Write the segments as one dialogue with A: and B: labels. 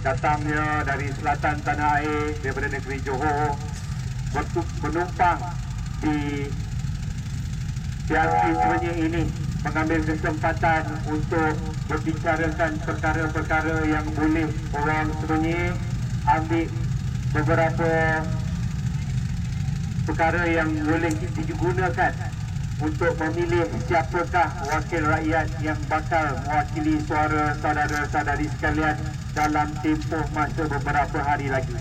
A: Datangnya dari selatan tanah air, daripada negeri Johor, menumpang di PRP sebenarnya ini, mengambil kesempatan untuk berbicarakan perkara-perkara yang boleh orang sebenarnya ambil beberapa perkara yang boleh digunakan untuk memilih siapakah wakil rakyat yang bakal mewakili suara saudara-saudari sekalian dalam tempoh masa beberapa hari lagi.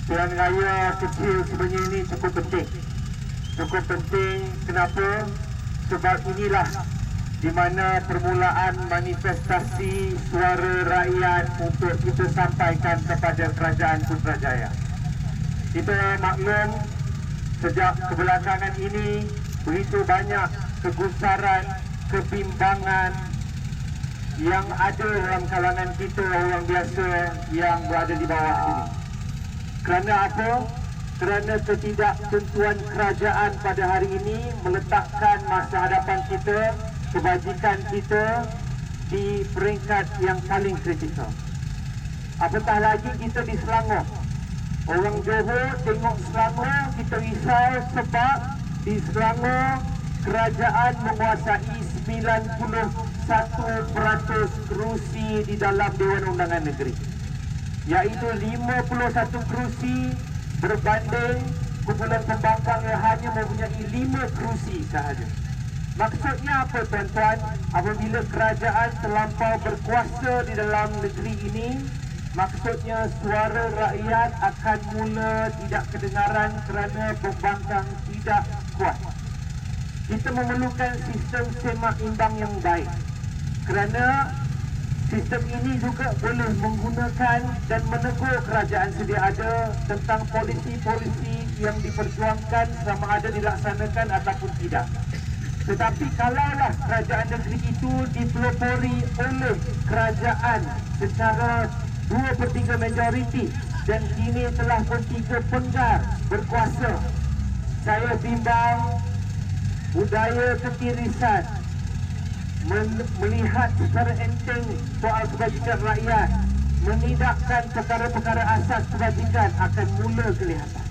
A: Pilihan raya kecil sebenarnya ini cukup penting. Cukup penting kenapa? Sebab inilah di mana permulaan manifestasi suara rakyat untuk kita sampaikan kepada Kerajaan Putrajaya. Kita maklum sejak kebelakangan ini begitu banyak kegusaran, kebimbangan yang ada dalam kalangan kita orang biasa yang berada di bawah ini. Kerana apa? Kerana ketidaktentuan kerajaan pada hari ini meletakkan masa hadapan kita, kebajikan kita di peringkat yang paling kritikal. Apatah lagi kita di Selangor. Orang Johor tengok Selangor, kita risau sebab di Selangor kerajaan menguasai 91% kerusi di dalam Dewan Undangan Negeri, iaitu 51 kerusi berbanding kumpulan pembangkang yang hanya mempunyai 5 kerusi sahaja. Maksudnya apa tuan-tuan? Apabila kerajaan terlampau berkuasa di dalam negeri ini, maksudnya suara rakyat akan mula tidak kedengaran kerana pembangkang tidak kuat. Kita memerlukan sistem semak imbang yang baik, kerana sistem ini juga boleh menggunakan dan menegur kerajaan sedia ada tentang polisi-polisi yang diperjuangkan sama ada dilaksanakan ataupun tidak. Tetapi kalaulah kerajaan negeri itu dipelopori oleh kerajaan secara 2/3 majoriti dan kini telah bertiga penggar berkuasa, saya bimbang budaya ketirisan, melihat secara enteng soal kebajikan rakyat, menidakkan perkara-perkara asas kebajikan akan mula kelihatan.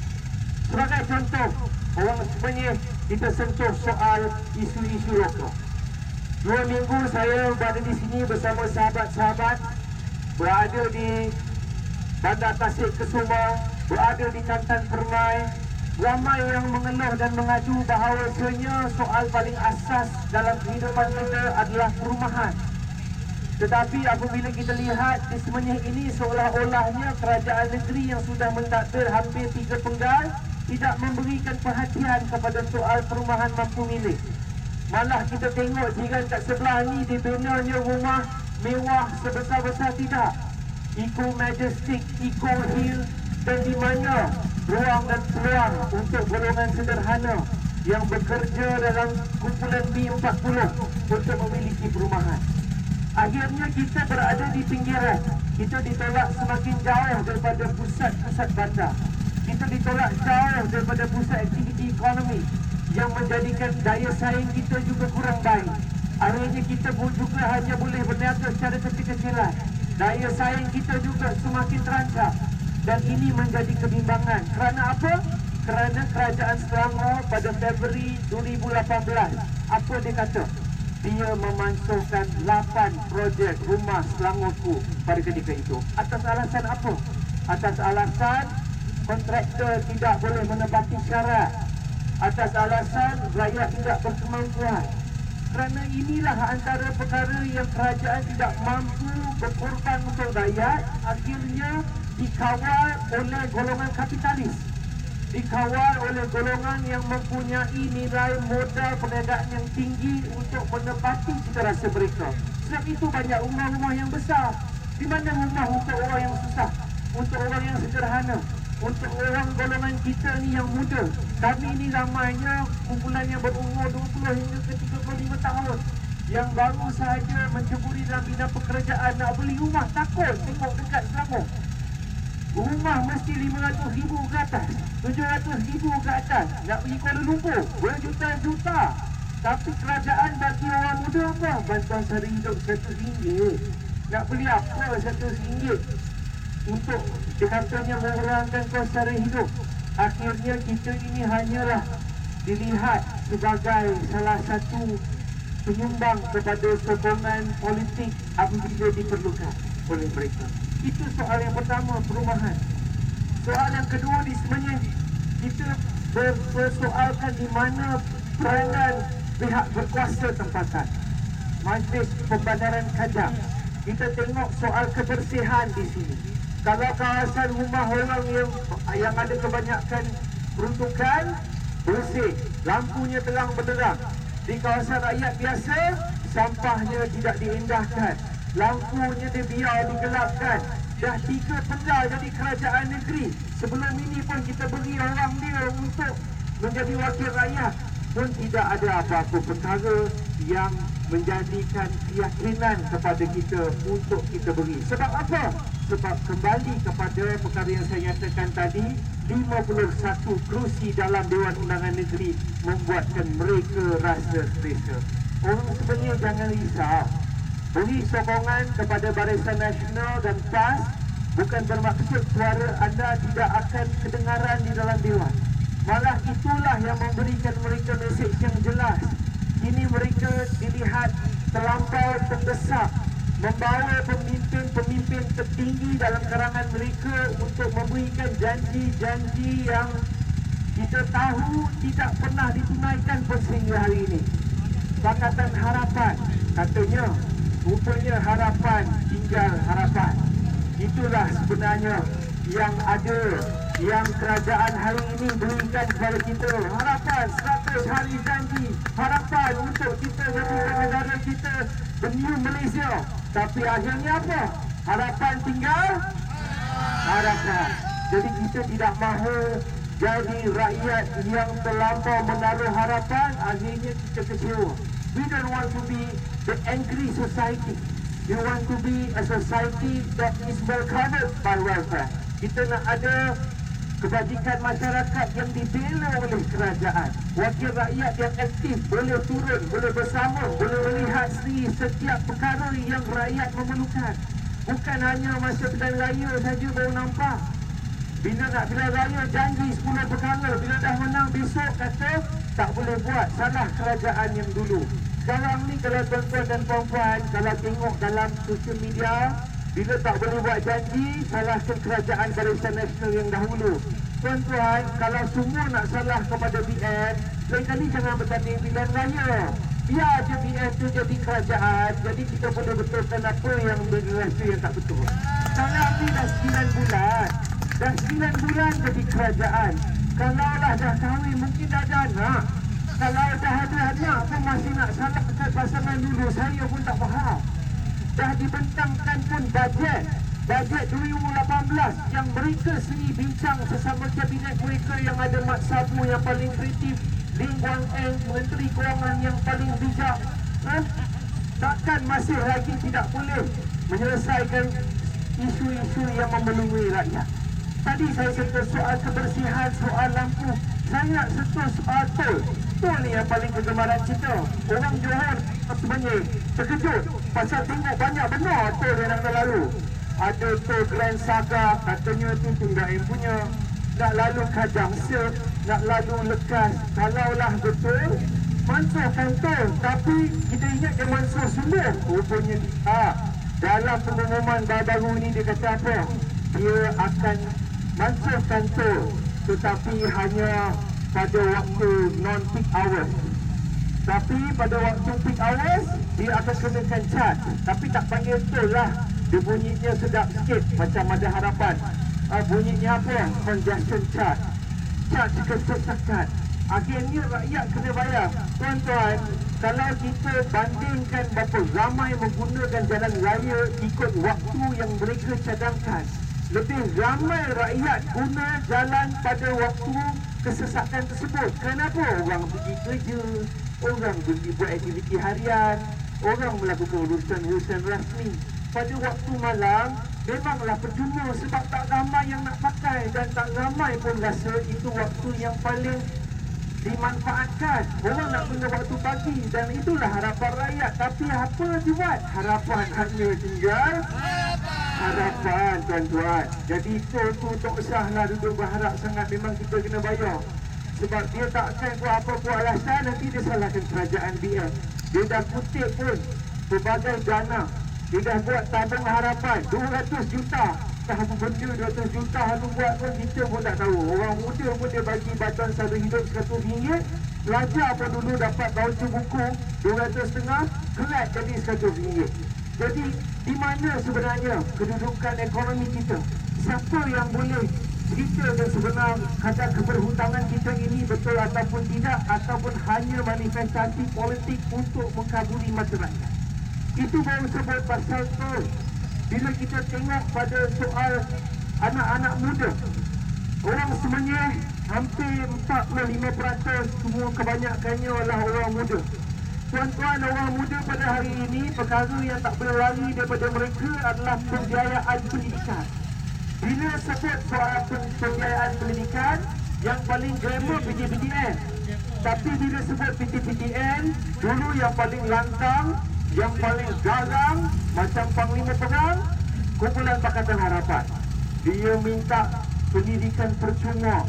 A: Sebagai contoh, orang sebenarnya kita sentuh soal isu-isu lokal. 2 minggu saya berada di sini bersama sahabat-sahabat, berada di Bandar Tasik Kesuma, berada di Kantan Permai. Ramai yang mengeluh dan mengaju bahawasanya soal paling asas dalam kehidupan kita adalah perumahan. Tetapi apabila kita lihat di semenyi ini, seolah-olahnya kerajaan negeri yang sudah mentadbir hampir 3 penggal tidak memberikan perhatian kepada soal perumahan mampu milik. Malah kita tengok jiran kat sebelah ni dibinanya rumah mewah sebesar-besar tidak, Eco Majestic, Eco Hill, dan di mana ruang dan peluang untuk golongan sederhana yang bekerja dalam kumpulan B40 untuk memiliki perumahan. Akhirnya kita berada di pinggiran. Kita ditolak semakin jauh daripada pusat-pusat bandar. Kita ditolak jauh daripada pusat aktiviti ekonomi yang menjadikan daya saing kita juga kurang baik. Akhirnya kita juga hanya boleh berniaga secara kecil-kecilan. Daya saing kita juga semakin terancam. Dan ini menjadi kebimbangan. Kerana apa? Kerana kerajaan Selangor pada Februari 2018, apa dia kata? Dia memansuhkan 8 projek rumah Selangorku pada ketika itu. Atas alasan apa? Atas alasan kontraktor tidak boleh menepati syarat. Atas alasan rakyat tidak berkemampuan. Kerana inilah antara perkara yang kerajaan tidak mampu berkorban untuk rakyat, akhirnya dikawal oleh golongan kapitalis, dikawal oleh golongan yang mempunyai nilai modal perniagaan yang tinggi untuk menepati cita rasa mereka. Sebab itu banyak rumah-rumah yang besar. Di mana rumah untuk orang yang susah, untuk orang yang sederhana, untuk orang golongan kita ni yang muda. Kami ni ramainya kumpulan yang berumur 20 hingga ke 35 tahun yang baru sahaja menceburi dalam bidang pekerjaan nak beli rumah. Takut tengok dekat Selangor, rumah mesti 500,000 ke atas, 700,000 ke atas. Nak pergi Kuala Lumpur berjuta-juta. Tapi kerajaan bagi orang muda apa? Bantuan sara hidup RM100. nak beli apa RM1 untuk dikatanya mengurangkan kos sara hidup. Akhirnya kita ini hanyalah dilihat sebagai salah satu penyumbang kepada sokongan politik apabila diperlukan oleh mereka. Itu soal yang pertama, perumahan. Soal yang kedua, di sebenarnya kita bersoalkan di mana peranan pihak berkuasa tempatan. Majlis Pembandaran Kajang. Kita tengok soal kebersihan di sini. Kalau kawasan rumah orang yang ada kebanyakan peruntukan, bersih, lampunya terang benderang. Di kawasan rakyat biasa, sampahnya tidak diindahkan, lampunya dibiar digelapkan. Dah 3 penda jadi kerajaan negeri. Sebelum ini pun kita beri orang dia untuk menjadi wakil rakyat, pun tidak ada apa-apa perkara yang menjadikan keyakinan kepada kita untuk kita beri. Sebab apa? Sebab kembali kepada perkara yang saya nyatakan tadi, 51 kerusi dalam Dewan Undangan Negeri membuatkan mereka rasa selesa. Orang sebenarnya jangan risau. Beri sokongan kepada Barisan Nasional dan PAS bukan bermaksud suara anda tidak akan kedengaran di dalam Dewan. Malah itulah yang memberikan mereka mesej yang jelas. Ini mereka dilihat terlampau terdesak membawa pemimpin-pemimpin tertinggi dalam karangan mereka untuk memberikan janji-janji yang kita tahu tidak pernah ditunaikan pun sehingga hari ini. Pakatan Harapan, katanya, rupanya harapan tinggal harapan. Itulah sebenarnya yang ada, yang kerajaan hari ini berikan kepada kita. Harapan 100 hari janji, harapan untuk kita jadikan negara kita the new Malaysia. Tapi akhirnya apa? Harapan tinggal harapan. Jadi kita tidak mahu jadi rakyat yang terlampau menaruh harapan, akhirnya kita kecewa. We don't want to be the angry society. We want to be a society that is well covered by welfare. Kita nak ada kebajikan masyarakat yang dibela oleh kerajaan. Wakil rakyat yang aktif, boleh turun, boleh bersama, boleh melihat sendiri setiap perkara yang rakyat memerlukan. Bukan hanya masa pilihan raya saja baru nampak. Bila nak pilihan raya janji 10 perkara, bila dah menang besok kata tak boleh buat, salah kerajaan yang dulu. Sekarang ni kalau tuan-tuan dan puan-puan, kalau tengok dalam sosial media, bila tak boleh buat janji, salahkan kerajaan Barisan Nasional yang dahulu. Tuan-tuan, kalau semua nak salah kepada BN, lain kali jangan bertanding pilihan raya. Biar je BN tu jadi kerajaan, jadi kita boleh betulkan apa yang berasa yang tak betul. Sekarang ni dah 9 bulan. Dah 9 bulan jadi kerajaan. Kalaulah dah kahwin, mungkin dah ada anak. Kalau dah ada anak pun masih nak salahkan pasangan dulu, saya pun tak faham. Dah dibentangkan pun bajet 2018 yang mereka sendiri bincang sesama kabinet mereka yang ada Mat Sabu yang paling kreatif, Lim Guang Eng, Menteri Kewangan yang paling bijak. Takkan masih lagi tidak boleh menyelesaikan isu-isu yang membelenggu rakyat. Tadi saya sentuh soal kebersihan, soal lampu. Saya nak sentuh soal tol. Tol ni yang paling kegemaran kita. Orang Johor sebenarnya terkejut pasal tengok banyak benar tol yang nak lalu. Ada tol Grand Saga, katanya tu Tunggal M punya. Nak lalu Kajang Sir, nak lalu Lekas. Kalaulah betul, mansuhkan tol. Tapi kita ingat dia mansuh semua. Rupanya dalam pengumuman baru ini dia kata apa? Dia akan mansuhkan tol, tetapi hanya pada waktu non-peak hours. Tapi pada waktu peak hours, dia akan kenakan charge. Tapi tak panggil tol lah. Dia bunyinya sedap sikit, macam ada harapan. Bunyinya apa? Congestion charge. Charge kesesakan. Akhirnya rakyat kena bayar. Tuan-tuan, kalau kita bandingkan berapa ramai menggunakan jalan raya ikut waktu yang mereka cadangkan, lebih ramai rakyat guna jalan pada waktu kesesakan tersebut. Kenapa? Orang pergi kerja, orang pergi buat aktiviti harian, orang melakukan urusan-urusan rasmi. Pada waktu malam, memanglah percuma sebab tak ramai yang nak pakai dan tak ramai pun rasa itu waktu yang paling dimanfaatkan. Orang nak guna waktu pagi dan itulah harapan rakyat. Tapi apa dibuat? Harapan hanya tinggal harapan, tuan-tuan. Jadi tol tu tak usahlah duduk berharap sangat, memang kita kena bayar. Sebab dia tak akan buat apa-apa alasan, nanti dia salahkan kerajaan BL. Dia dah kutip pun pelbagai dana. Dia dah buat tabung harapan 200 juta. Tak apa benda 200 juta lalu buat pun kita pun tak tahu. Orang muda pun dia bagi bantuan sara hidup RM100. Pelajar pun dulu dapat voucher buku 250, kelat jadi RM100. Jadi di mana sebenarnya kedudukan ekonomi kita? Siapa yang boleh ceritakan sebenar kadar keberhutangan kita ini betul ataupun tidak, ataupun hanya manifestasi politik untuk mengkabuli mata rakyat? Itu baru sebut pasal tu. Bila kita tengok pada soal anak-anak muda, orang sebenarnya hampir 45% semua kebanyakannya adalah orang muda. Tuan-tuan, orang muda pada hari ini, perkara yang tak boleh lari daripada mereka adalah pembiayaan pendidikan. Bila sebut soal pembiayaan pendidikan, yang paling glamour PTPTN. Tapi bila sebut PTPTN, dulu yang paling lantang, yang paling garang, macam Panglima Perang, Kumpulan Pakatan Harapan. Dia minta pendidikan percuma,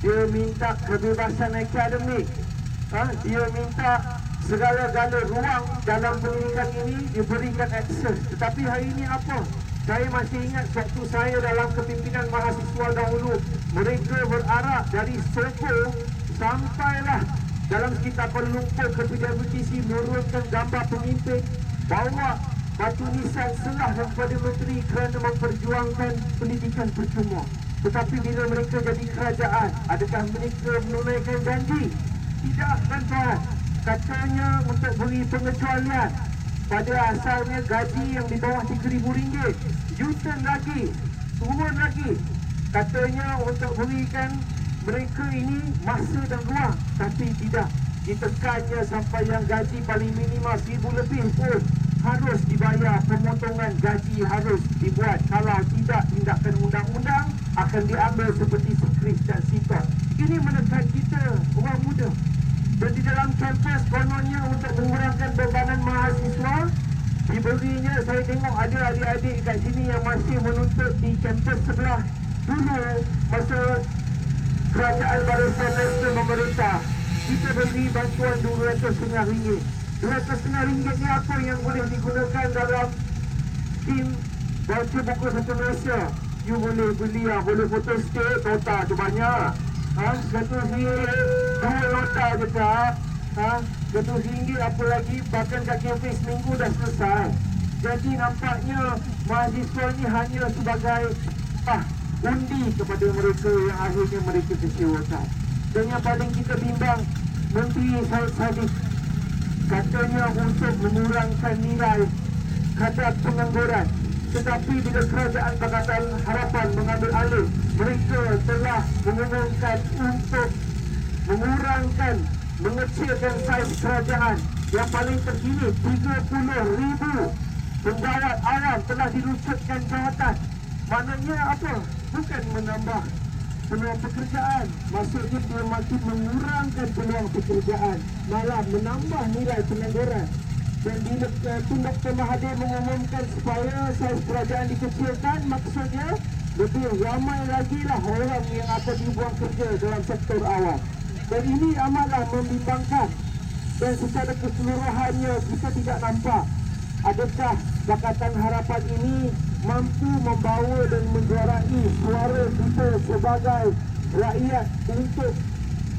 A: dia minta kebebasan akademik, dia minta segala-gala ruang dalam pendidikan ini diberikan akses. Tetapi hari ini apa? Saya masih ingat waktu saya dalam kepimpinan mahasiswa dahulu, mereka berarak dari Sopo sampailah dalam sekitar Kuala Lumpur ke PWTC menurunkan gambar pemimpin, bawa batu nisan serah kepada menteri kerana memperjuangkan pendidikan percuma. Tetapi bila mereka jadi kerajaan, adakah mereka menunaikan janji? Tidak, tuan-tuan. Katanya untuk beri pengecualian pada asalnya gaji yang di bawah RM3,000, U-turn lagi, turun lagi. Katanya untuk berikan mereka ini masa dan ruang, tapi tidak. Ditekannya sampai yang gaji paling minimal RM1,000 lebih pun harus dibayar, pemotongan gaji harus dibuat. Kalau tidak, tindakan undang-undang akan diambil seperti Sikris dan Sitor. Ini menekan kita, orang muda. Dan di dalam kampus kononnya untuk mengurangkan bebanan mahasiswa, diberinya, saya tengok ada adik-adik kat sini yang masih menuntut di kampus sebelah. Dulu masa kerajaan Barisan Nasional memerintah, kita beri bantuan RM250. RM250 ni apa yang boleh digunakan dalam skim voucher buku satu Malaysia? You boleh beli, boleh photostat, nota tu banyak. RM100, 2 nota je tak? RM100 apa lagi, bahkan kat kafe seminggu dah selesai. Jadi nampaknya mahasiswa ni hanya sebagai undi kepada mereka yang akhirnya mereka kecewakan. Dan yang paling kita bimbang, Menteri Syed Saddiq katanya untuk mengurangkan nilai kadar pengangguran. Tetapi bila kerajaan Pakatan Harapan mengambil alih, mereka telah mengumumkan untuk mengurangkan, mengecilkan saiz kerajaan. Yang paling terkini 30,000 penjawat awam telah dilucutkan jawatan. Maknanya apa? Bukan menambah peluang pekerjaan, maksudnya dia makin mengurangkan peluang pekerjaan, malah menambah nilai pengangguran. Dan bila Tun Dr. Mahathir mengumumkan supaya saiz kerajaan dikecilkan, maksudnya lebih ramai lagi lah orang yang akan dibuang kerja dalam sektor awam. Dan ini amatlah membimbangkan. Dan secara keseluruhannya kita tidak nampak adakah Pakatan Harapan ini mampu membawa dan menjuarai suara kita sebagai rakyat untuk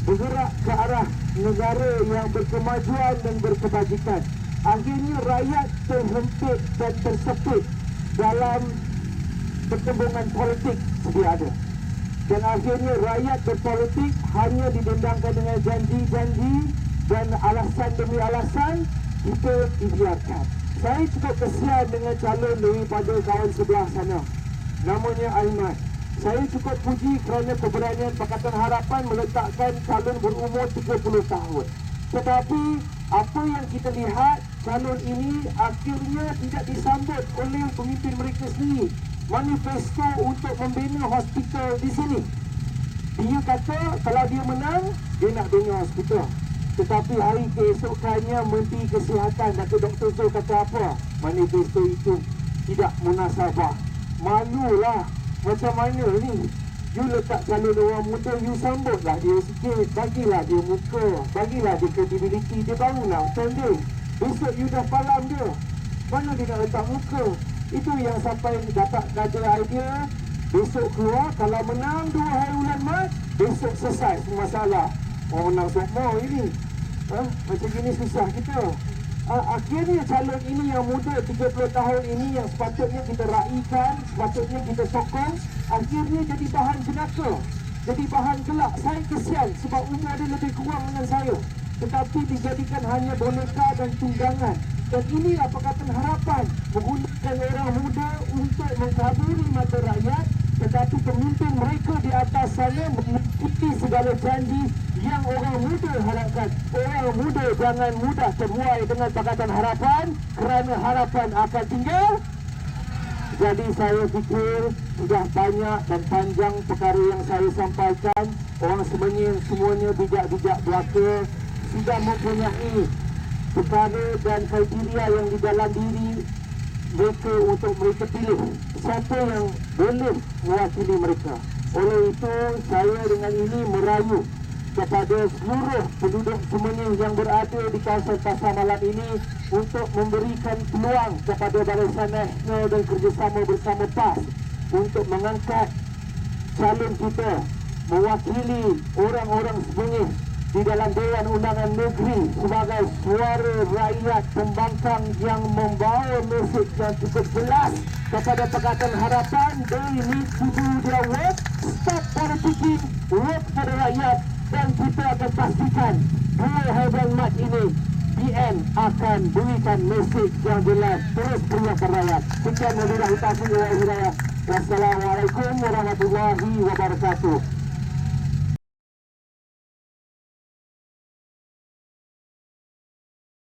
A: bergerak ke arah negara yang berkemajuan dan berkebajikan. Akhirnya rakyat terhempit dan tersepit dalam perkembangan politik sedia ada. Dan akhirnya rakyat berpolitik hanya didendangkan dengan janji-janji dan alasan demi alasan kita dibiarkan. Saya cukup kesian dengan calon daripada kawan sebelah sana, namanya Aiman. Saya cukup puji kerana keberanian Pakatan Harapan meletakkan calon berumur 30 tahun. Tetapi apa yang kita lihat, calon ini akhirnya tidak disambut oleh pemimpin mereka sendiri. Manifesto untuk membina hospital di sini, dia kata kalau dia menang dia nak dengar hospital. Tetapi hari keesokannya Menteri Kesihatan Datuk Dr. Zul kata apa? Manifesto itu tidak munasabah. Malulah. Macam mana ni? You letak calon orang muda, you sambutlah dia sikit, bagilah dia muka, bagilah dia credibility, dia baru nak tanding. Besok you dah palam dia, mana dia nak letak muka? Itu yang sampai dapat ada idea. Besok keluar, kalau menang 2 hari bulan Mac, besok selesai semua masalah. Orang menang semua ini. Macam gini susah kita. Akhirnya calon ini yang muda 30 tahun ini yang sepatutnya kita raikan, sepatutnya kita sokong, akhirnya jadi bahan jenaka, jadi bahan gelak. Saya kesian sebab umur dia lebih kurang dengan saya, tetapi dijadikan hanya boneka dan tunggangan. Dan inilah Pakatan Harapan, menggunakan orang muda untuk mengkabuli mata rakyat, tetapi pemimpin mereka di atas sana mengikuti segala janji yang orang muda harapkan. Orang muda jangan mudah terbuai dengan Pakatan Harapan, kerana harapan akan tinggal. Jadi saya fikir sudah banyak dan panjang perkara yang saya sampaikan. Orang semuanya bijak-bijak belaka, sudah mempunyai perkara dan kriteria yang di dalam diri mereka untuk mereka pilih siapa yang boleh mewakili mereka. Oleh itu saya dengan ini merayu kepada seluruh penduduk semuanya yang berada di kawasan Pasar Malam ini untuk memberikan peluang kepada Barisan Nasional dan kerjasama bersama PAS untuk mengangkat calon kita mewakili orang-orang semuanya di dalam Dewan Undangan Negeri sebagai suara rakyat pembangkang yang membawa mesej yang cukup jelas kepada Pakatan Harapan. They need to do their work, stop politicking, work for the rakyat, dan kita akan pastikan 2 hari Mac ini BN akan berikan mesej yang jelas terus beriak rakyat. Sekian wabillahi taufiq wal hidayah. Wassalamualaikum warahmatullahi wabarakatuh.